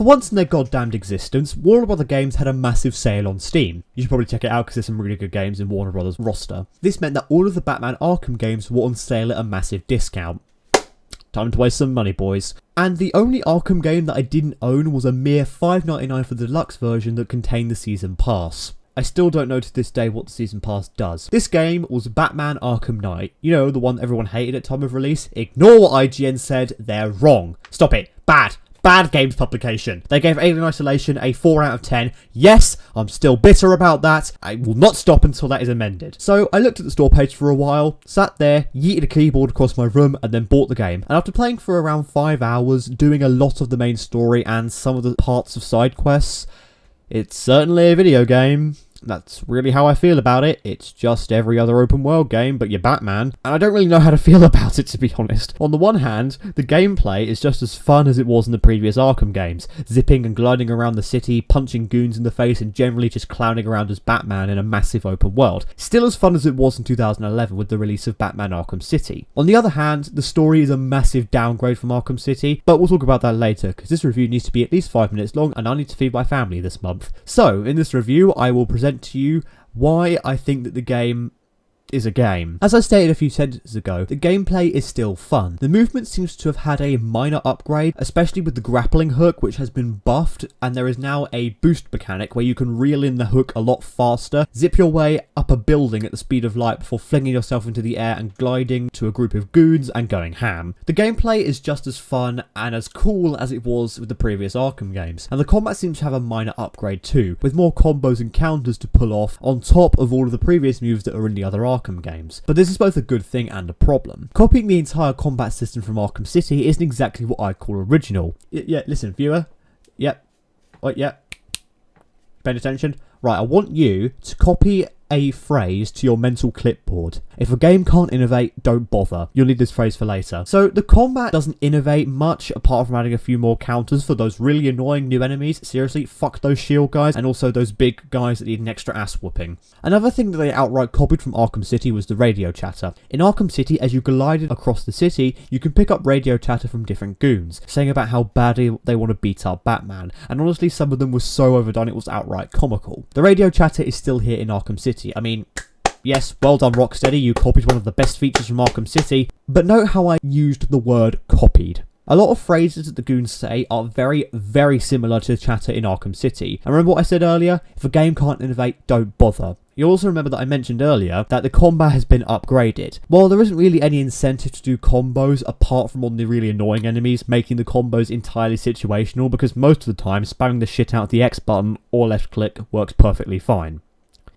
once in their goddamned existence, Warner Bros. Games had a massive sale on Steam. You should probably check it out because there's some really good games in Warner Bros. Roster. This meant that all of the Batman Arkham games were on sale at a massive discount. Time to waste some money, boys. And the only Arkham game that I didn't own was a mere $5.99 for the deluxe version that contained the Season Pass. I still don't know to this day what the Season Pass does. This game was Batman Arkham Knight. You know, the one everyone hated at time of release? Ignore what IGN said, they're wrong. Stop it. Bad games publication. They gave Alien Isolation a 4 out of 10. Yes, I'm still bitter about that. I will not stop until that is amended. So I looked at the store page for a while, sat there, yeeted a keyboard across my room, and then bought the game. And after playing for around 5 hours, doing a lot of the main story and some of the parts of side quests, it's certainly a video game. That's really how I feel about it. It's just every other open world game, but you're Batman. And I don't really know how to feel about it, to be honest. On the one hand, the gameplay is just as fun as it was in the previous Arkham games. Zipping and gliding around the city, punching goons in the face, and generally just clowning around as Batman in a massive open world. Still as fun as it was in 2011 with the release of Batman Arkham City. On the other hand, the story is a massive downgrade from Arkham City, but we'll talk about that later, because this review needs to be at least 5 minutes long, and I need to feed my family this month. So, in this review, I will present to you why I think that the game is a game. As I stated a few sentences ago, the gameplay is still fun. The movement seems to have had a minor upgrade, especially with the grappling hook, which has been buffed, and there is now a boost mechanic where you can reel in the hook a lot faster, zip your way up a building at the speed of light before flinging yourself into the air and gliding to a group of goons and going ham. The gameplay is just as fun and as cool as it was with the previous Arkham games, and the combat seems to have a minor upgrade too, with more combos and counters to pull off on top of all of the previous moves that are in the other Arkham games. But this is both a good thing and a problem. Copying the entire combat system from Arkham City isn't exactly what I'd call original. Yeah, listen, viewer. Yep. Paying attention? Right, I want you to copy a phrase to your mental clipboard. If a game can't innovate, don't bother. You'll need this phrase for later. So the combat doesn't innovate much apart from adding a few more counters for those really annoying new enemies. Seriously, fuck those shield guys and also those big guys that need an extra ass whooping. Another thing that they outright copied from Arkham City was the radio chatter. In Arkham City, as you glided across the city, you can pick up radio chatter from different goons, saying about how badly they want to beat up Batman. And honestly, some of them were so overdone it was outright comical. The radio chatter is still here in Arkham City. I mean, yes, well done Rocksteady, you copied one of the best features from Arkham City, but note how I used the word copied. A lot of phrases that the goons say are very, very similar to the chatter in Arkham City. And remember what I said earlier? If a game can't innovate, don't bother. You'll also remember that I mentioned earlier that the combat has been upgraded. While there isn't really any incentive to do combos apart from on the really annoying enemies, making the combos entirely situational, because most of the time spamming the shit out of the X button or left click works perfectly fine.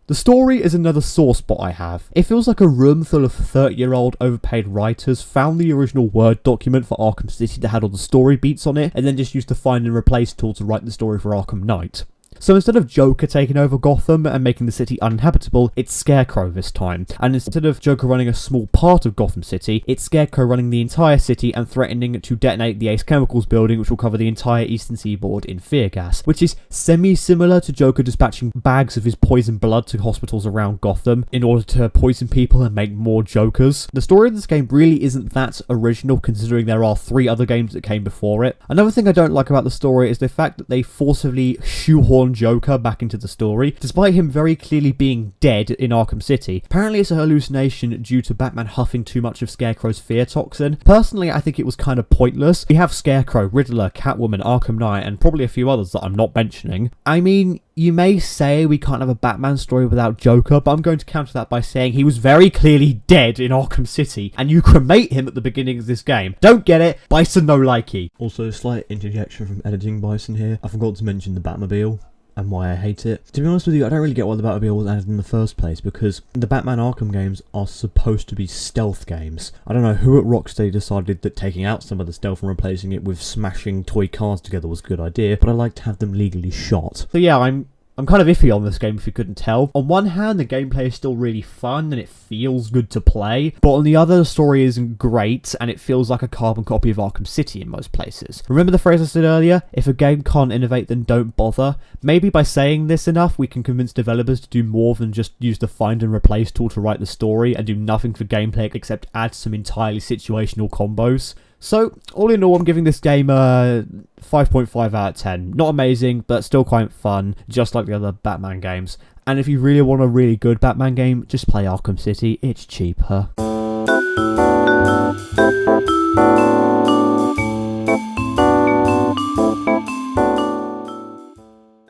The story is another sore spot I have. It feels like a room full of 30-year-old overpaid writers found the original Word document for Arkham City that had all the story beats on it, and then just used the find and replace tool to write the story for Arkham Knight. So instead of Joker taking over Gotham and making the city uninhabitable, it's Scarecrow this time. And instead of Joker running a small part of Gotham City, it's Scarecrow running the entire city and threatening to detonate the Ace Chemicals building, which will cover the entire eastern seaboard in fear gas, which is semi-similar to Joker dispatching bags of his poison blood to hospitals around Gotham in order to poison people and make more Jokers. The story of this game really isn't that original, considering there are 3 other games that came before it. Another thing I don't like about the story is the fact that they forcibly shoehorn Joker back into the story, despite him very clearly being dead in Arkham City. Apparently it's a hallucination due to Batman huffing too much of Scarecrow's fear toxin. Personally, I think it was kind of pointless. We have Scarecrow, Riddler, Catwoman, Arkham Knight, and probably a few others that I'm not mentioning. I mean, you may say we can't have a Batman story without Joker, but I'm going to counter that by saying he was very clearly dead in Arkham City, and you cremate him at the beginning of this game. Don't get it? Bison no likey. Also, a slight interjection from editing Bison here. I forgot to mention the Batmobile and why I hate it. To be honest with you, I don't really get why the Batmobile was added in the first place, because the Batman Arkham games are supposed to be stealth games. I don't know who at Rocksteady decided that taking out some of the stealth and replacing it with smashing toy cars together was a good idea, but I like to have them legally shot. So yeah, I'm kind of iffy on this game if you couldn't tell. On one hand, the gameplay is still really fun and it feels good to play, but on the other, the story isn't great and it feels like a carbon copy of Arkham City in most places. Remember the phrase I said earlier? If a game can't innovate, then don't bother. Maybe by saying this enough, we can convince developers to do more than just use the find and replace tool to write the story and do nothing for gameplay except add some entirely situational combos. So, all in all, I'm giving this game a 5.5 out of 10. Not amazing, but still quite fun, just like the other Batman games. And if you really want a really good Batman game, just play Arkham City, it's cheaper.